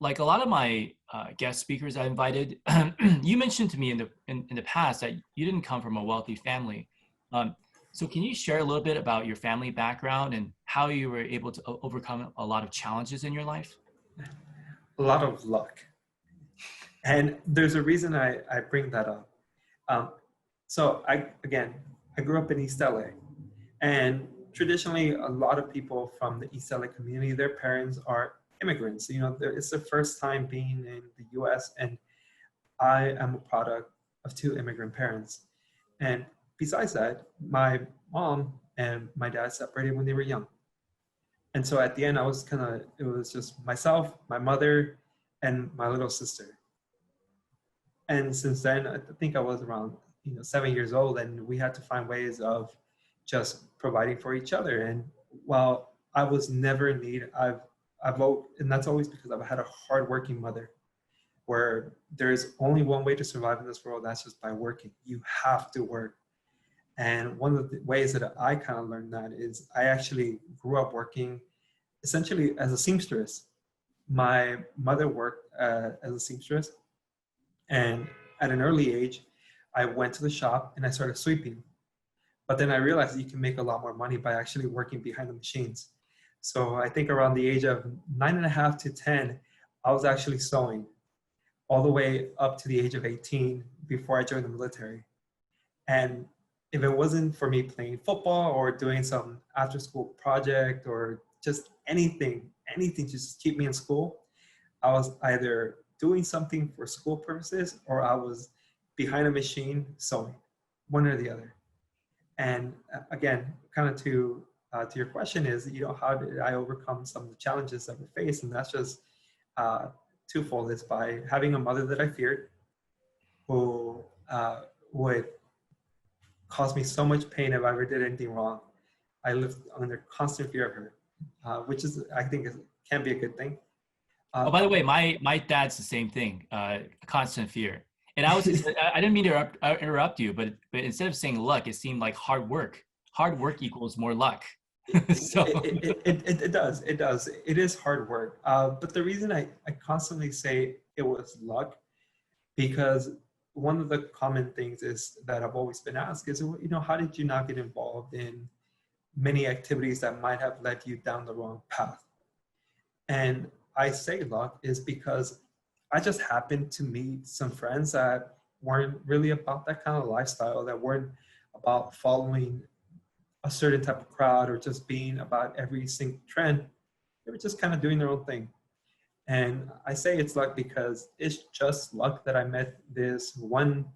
like a lot of my guest speakers I invited, you mentioned to me in the past that you didn't come from a wealthy family. Um, so can you share a little bit about your family background and how you were able to overcome a lot of challenges in your life? A lot of luck. And there's a reason I bring that up. Um, so I grew up in East LA, and traditionally a lot of people from the East LA community, their parents are immigrants. You know, it's their first time being in the US, and I am a product of two immigrant parents. And besides that, my mom and my dad separated when they were young. And so at the end, it was just myself, my mother, and my little sister. And since then, I think I was around 7 years old, and we had to find ways of just providing for each other. And while I was never in need, and that's always because I've had a hardworking mother, where there's only one way to survive in this world. That's just by working. You have to work. And one of the ways that I kind of learned that is I actually grew up working essentially as a seamstress. My mother worked as a seamstress, and at an early age, I went to the shop and I started sweeping. But then I realized you can make a lot more money by actually working behind the machines. So I think around the age of 9.5 to 10, I was actually sewing all the way up to the age of 18 before I joined the military. And if it wasn't for me playing football or doing some after school project or just anything to just keep me in school, I was either doing something for school purposes or I was behind a machine sewing, one or the other. And again, kind of to your question is, how did I overcome some of the challenges that we face? And that's just twofold. It's by having a mother that I feared, who would cause me so much pain if I ever did anything wrong. I lived under constant fear of her, which is, I think, can be a good thing. Oh, by the way, my dad's the same thing, constant fear. And I didn't mean to interrupt you, but instead of saying luck, it seemed like hard work. Hard work equals more luck. So it does. It is hard work. But the reason I constantly say it was luck, because one of the common things is that I've always been asked is, how did you not get involved in many activities that might have led you down the wrong path? And I say luck is because I just happened to meet some friends that weren't really about that kind of lifestyle, that weren't about following a certain type of crowd or just being about every single trend. They were just kind of doing their own thing. And I say it's luck because it's just luck that I met this one,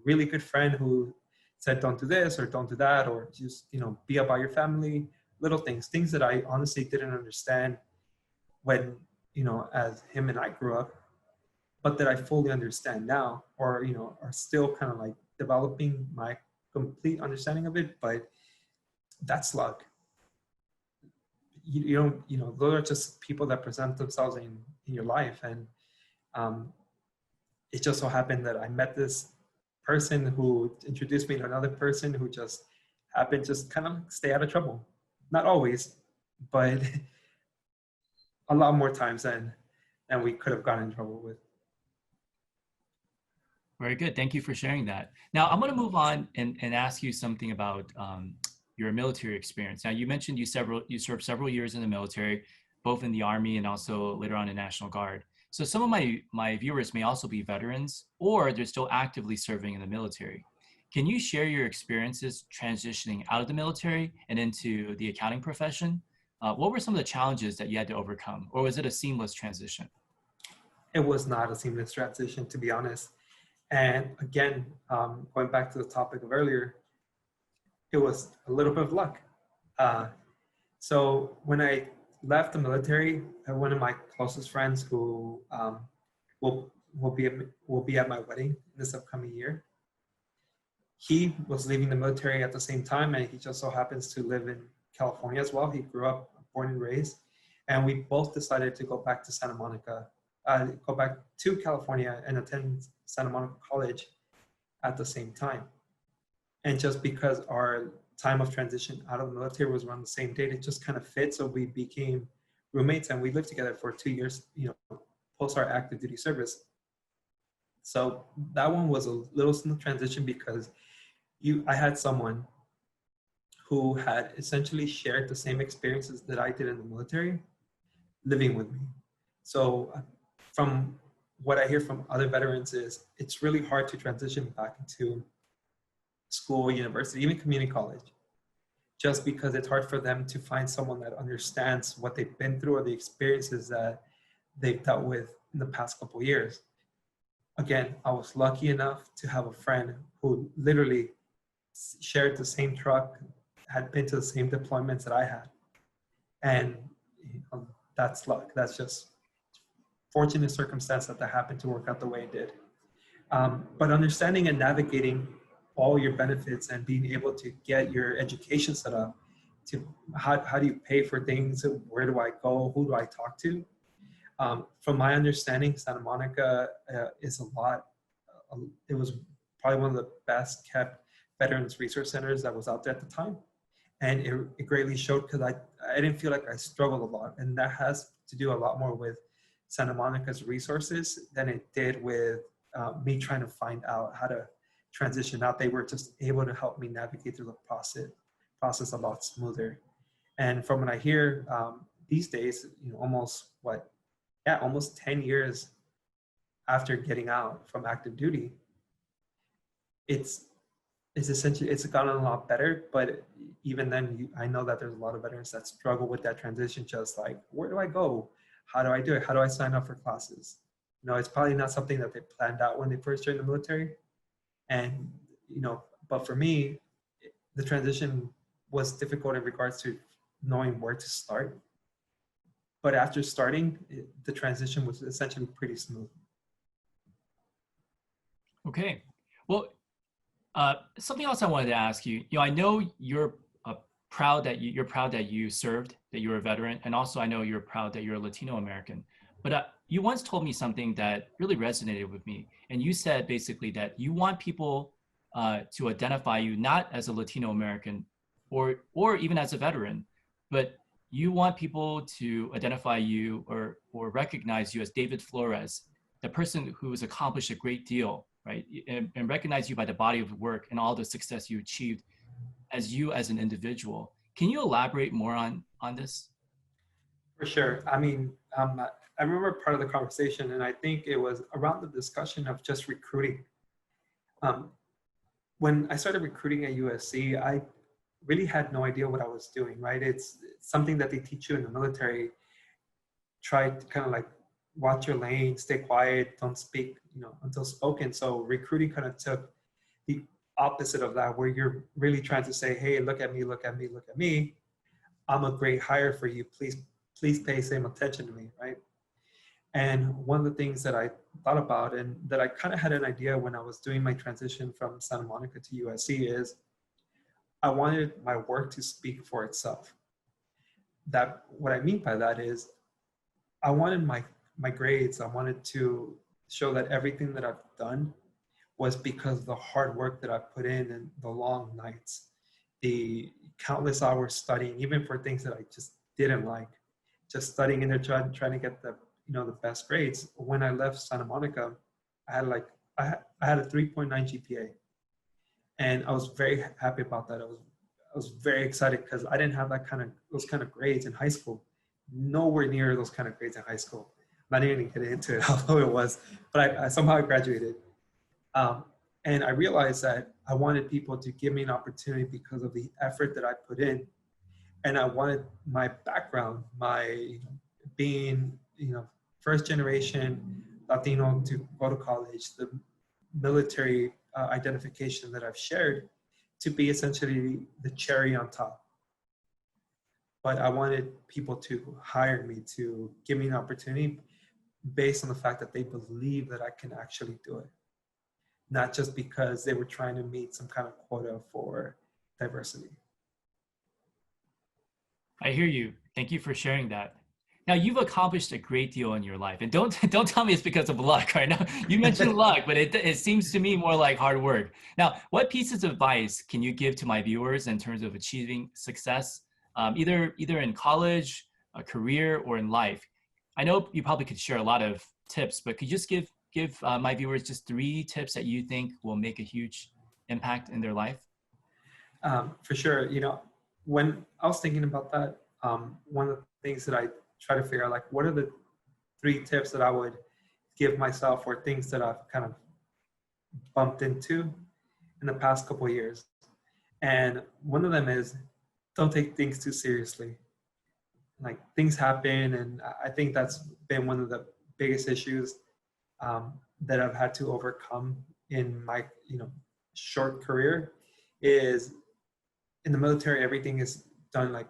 really good friend who said, don't do this or don't do that, or just, be about your family, little things that I honestly didn't understand when, as him and I grew up, but that I fully understand now, or, are still kind of like developing my complete understanding of it. But that's luck. You don't, those are just people that present themselves in your life. And it just so happened that I met this person who introduced me to another person who just happened to just kind of stay out of trouble. Not always, but a lot more times than we could have gotten in trouble with. very good. Thank you for sharing that. Now I'm going to move on and ask you something about your military experience. Now you mentioned you served several years in the military, both in the Army and also later on in National Guard. So some of my viewers may also be veterans, or they're still actively serving in the military. Can you share your experiences transitioning out of the military and into the accounting profession? What were some of the challenges that you had to overcome, or was it a seamless transition? It was not a seamless transition, to be honest. And again, going back to the topic of earlier, it was a little bit of luck. So when I left the military, one of my closest friends who will be at my wedding this upcoming year, he was leaving the military at the same time, and he just so happens to live in California as well. He grew up, born and raised, and we both decided to go back to Santa Monica, go back to California and attend Santa Monica College at the same time. And just because our time of transition out of the military was around the same date, it just kind of fit. So we became roommates, and we lived together for 2 years, post-our active duty service. So that one was a little smooth transition because I had someone who had essentially shared the same experiences that I did in the military living with me. So from what I hear from other veterans is it's really hard to transition back into school, university, even community college, just because it's hard for them to find someone that understands what they've been through or the experiences that they've dealt with in the past couple of years. Again, I was lucky enough to have a friend who literally shared the same truck, had been to the same deployments that I had. And that's luck. That's just fortunate circumstance that happened to work out the way it did. But understanding and navigating all your benefits and being able to get your education set up, to how do you pay for things, where do I go, who do I talk to? From my understanding, Santa Monica is it was probably one of the best kept Veterans Resource Centers that was out there at the time. And it greatly showed because I didn't feel like I struggled a lot. And that has to do a lot more with Santa Monica's resources than it did with me trying to find out how to transition out. They were just able to help me navigate through the process a lot smoother. And from what I hear these days, almost 10 years after getting out from active duty, it's essentially, it's gotten a lot better. But even then, I know that there's a lot of veterans that struggle with that transition, just like, where do I go? How do I do it? How do I sign up for classes? It's probably not something that they planned out when they first joined the military. And, but for me, the transition was difficult in regards to knowing where to start. But after starting, the transition was essentially pretty smooth. Okay. Well, something else I wanted to ask you. I know you're proud that you served, that you're a veteran, and also I know you're proud that you're a Latino American. But you once told me something that really resonated with me, and you said basically that you want people to identify you not as a Latino American or even as a veteran, but you want people to identify you or recognize you as David Flores, the person who has accomplished a great deal, right? And recognize you by the body of work and all the success you achieved as you as an individual. Can you elaborate more on this? For sure. I mean, I remember part of the conversation, and I think it was around the discussion of just recruiting. When I started recruiting at USC, I really had no idea what I was doing, right? It's something that they teach you in the military. Try to kind of like watch your lane, stay quiet, don't speak, until spoken. So recruiting kind of took the opposite of that, where you're really trying to say, hey, look at me, look at me, look at me. I'm a great hire for you. Please pay same attention to me, right? And one of the things that I thought about and that I kind of had an idea when I was doing my transition from Santa Monica to USC is I wanted my work to speak for itself. That what I mean by that is I wanted my grades, I wanted to show that everything that I've done was because of the hard work that I put in and the long nights, the countless hours studying, even for things that I just didn't like, just studying in there trying to get the best grades. When I left Santa Monica, I had a 3.9 GPA, and I was very happy about that. I was very excited because I didn't have those kind of grades in high school. Nowhere near those kind of grades in high school. I'm not even gonna get into it, although it was, but I somehow graduated. And I realized that I wanted people to give me an opportunity because of the effort that I put in. And I wanted my background, my being, first generation Latino to go to college, the military identification that I've shared, to be essentially the cherry on top. But I wanted people to hire me, to give me an opportunity based on the fact that they believe that I can actually do it. Not just because they were trying to meet some kind of quota for diversity. I hear you. Thank you for sharing that. Now you've accomplished a great deal in your life, and don't tell me it's because of luck. Right now, you mentioned luck, but it seems to me more like hard work. Now, what pieces of advice can you give to my viewers in terms of achieving success, either in college, a career, or in life? I know you probably could share a lot of tips, but could you just give my viewers just 3 tips that you think will make a huge impact in their life? For sure. When I was thinking about that, one of the things that I try to figure out, like, what are the 3 tips that I would give myself, or things that I've kind of bumped into in the past couple of years. And one of them is, don't take things too seriously. Like, things happen, and I think that's been one of the biggest issues that I've had to overcome in my short career. Is in the military, everything is done, like,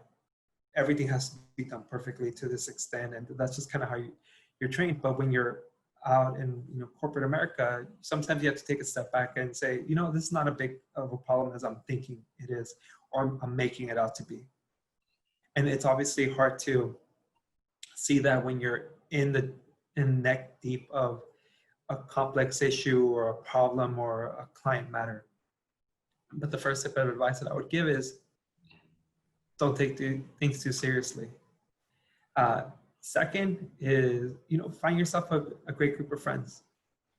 everything has to be done perfectly to this extent, and that's just kind of how you're trained. But when you're out in corporate America, sometimes you have to take a step back and say, this is not a big of a problem as I'm thinking it is, or I'm making it out to be. And it's obviously hard to see that when you're in neck deep of a complex issue or a problem or a client matter. But the first tip of advice that I would give is, don't take things too seriously. Second is, find yourself a great group of friends,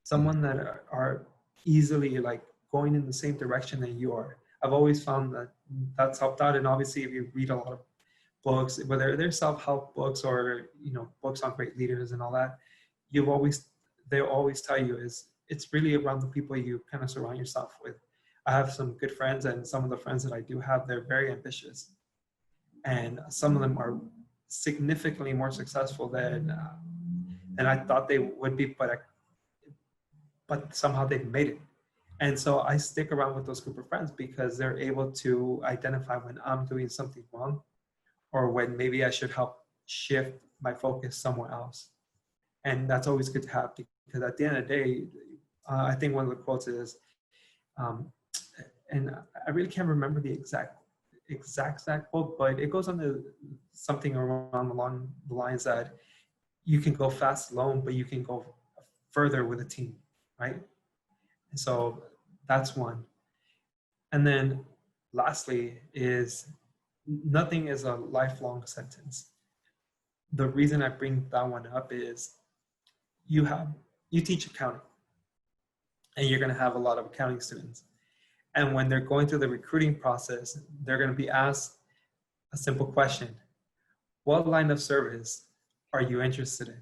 someone that are easily, like, going in the same direction that you are. I've always found that that's helped out. And obviously, if you read a lot of books, whether they're self-help books or books on great leaders and all that, they'll always tell you is, it's really around the people you kind of surround yourself with. I have some good friends, and some of the friends that I do have, they're very ambitious, and some of them are significantly more successful than I thought they would be, but somehow they've made it. And so I stick around with those group of friends because they're able to identify when I'm doing something wrong, or when maybe I should help shift my focus somewhere else. And that's always good to have, because at the end of the day, I think one of the quotes is, and I really can't remember the exact quote, but it goes on to something along the lines that you can go fast alone, but you can go further with a team, right? And so that's one. And then lastly is, nothing is a lifelong sentence. The reason I bring that one up is, you teach accounting, and you're going to have a lot of accounting students. And when they're going through the recruiting process, they're going to be asked a simple question: what line of service are you interested in?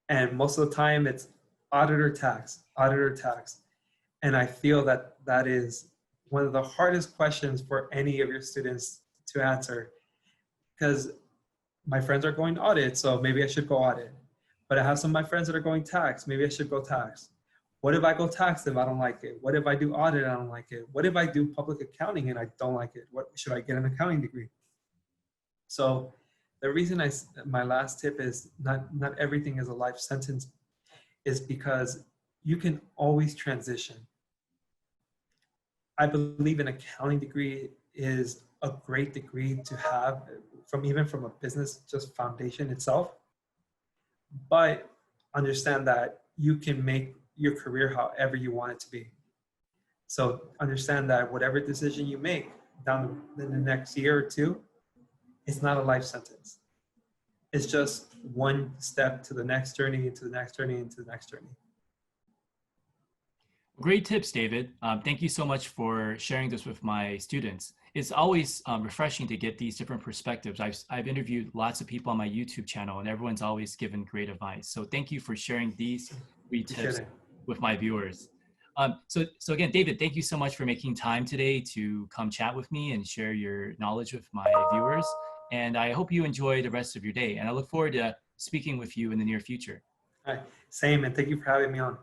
And most of the time it's auditor tax. And I feel that that is one of the hardest questions for any of your students to answer, because my friends are going audit, so maybe I should go audit. But I have some of my friends that are going tax, maybe I should go tax. What if I go tax if I don't like it? What if I do audit and I don't like it? What if I do public accounting and I don't like it? What should I get an accounting degree? So the reason my last tip is, not everything is a life sentence, is because you can always transition. I believe an accounting degree is a great degree to have, even from a business just foundation itself. But understand that you can make your career however you want it to be. So understand that whatever decision you make down in the next year or two, it's not a life sentence. It's just one step to the next journey, into the next journey, into the next journey. Great tips, David. Thank you so much for sharing this with my students. It's always refreshing to get these different perspectives. I've interviewed lots of people on my YouTube channel, and everyone's always given great advice. So thank you for sharing these 3 tips with my viewers. So again, David, thank you so much for making time today to come chat with me and share your knowledge with my viewers. And I hope you enjoy the rest of your day. And I look forward to speaking with you in the near future. All right. Same, and thank you for having me on.